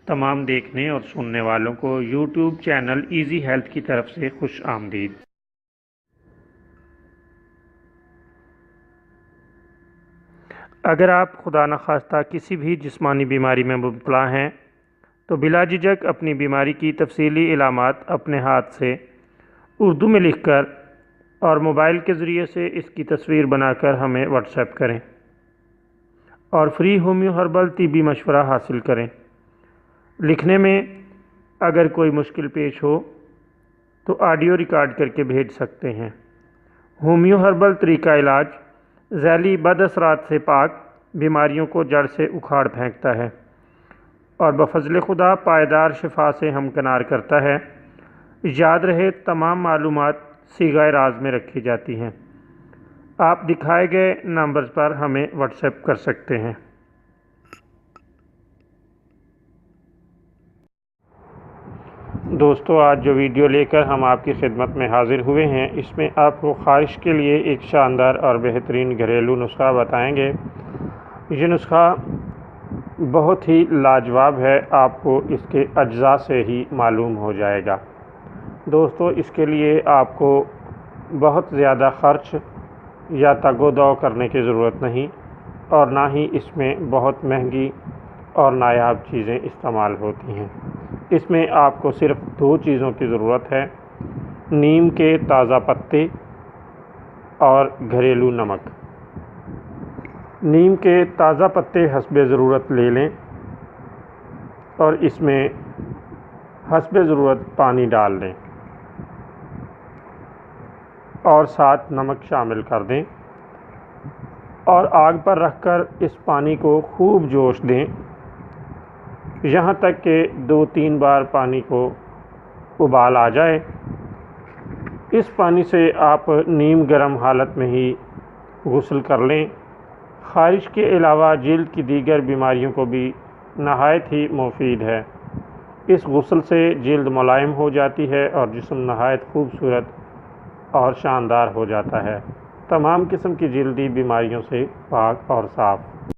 تمام دیکھنے اور سننے والوں کو یوٹیوب چینل ایزی ہیلتھ کی طرف سے خوش آمدید۔ اگر آپ خدا نخواستہ کسی بھی جسمانی بیماری میں مبتلا ہیں تو بلا جھجک اپنی بیماری کی تفصیلی علامات اپنے ہاتھ سے اردو میں لکھ کر اور موبائل کے ذریعے سے اس کی تصویر بنا کر ہمیں واٹس ایپ کریں اور فری ہومیو ہربل طبی مشورہ حاصل کریں۔ لکھنے میں اگر کوئی مشکل پیش ہو تو آڈیو ریکارڈ کر کے بھیج سکتے ہیں۔ ہومیو ہربل طریقہ علاج ذیلی بد اثرات سے پاک، بیماریوں کو جڑ سے اکھاڑ پھینکتا ہے اور بفضل خدا پائیدار شفا سے ہمکنار کرتا ہے۔ یاد رہے تمام معلومات صیغہ راز میں رکھی جاتی ہیں۔ آپ دکھائے گئے نمبرز پر ہمیں واٹس ایپ کر سکتے ہیں۔ دوستو، آج جو ویڈیو لے کر ہم آپ کی خدمت میں حاضر ہوئے ہیں، اس میں آپ کو خارش کے لیے ایک شاندار اور بہترین گھریلو نسخہ بتائیں گے۔ یہ نسخہ بہت ہی لاجواب ہے، آپ کو اس کے اجزاء سے ہی معلوم ہو جائے گا۔ دوستو، اس کے لیے آپ کو بہت زیادہ خرچ یا تگ و دو کرنے کی ضرورت نہیں، اور نہ ہی اس میں بہت مہنگی اور نایاب چیزیں استعمال ہوتی ہیں۔ اس میں آپ کو صرف 2 چیزوں کی ضرورت ہے: نیم کے تازہ پتے اور گھریلو نمک۔ نیم کے تازہ پتے حسب ضرورت لے لیں اور اس میں حسب ضرورت پانی ڈال دیں اور ساتھ نمک شامل کر دیں اور آگ پر رکھ کر اس پانی کو خوب جوش دیں، یہاں تک کہ 2-3 بار پانی کو ابال آ جائے۔ اس پانی سے آپ نیم گرم حالت میں ہی غسل کر لیں۔ خارش کے علاوہ جلد کی دیگر بیماریوں کو بھی نہایت ہی مفید ہے۔ اس غسل سے جلد ملائم ہو جاتی ہے اور جسم نہایت خوبصورت اور شاندار ہو جاتا ہے، تمام قسم کی جلدی بیماریوں سے پاک اور صاف۔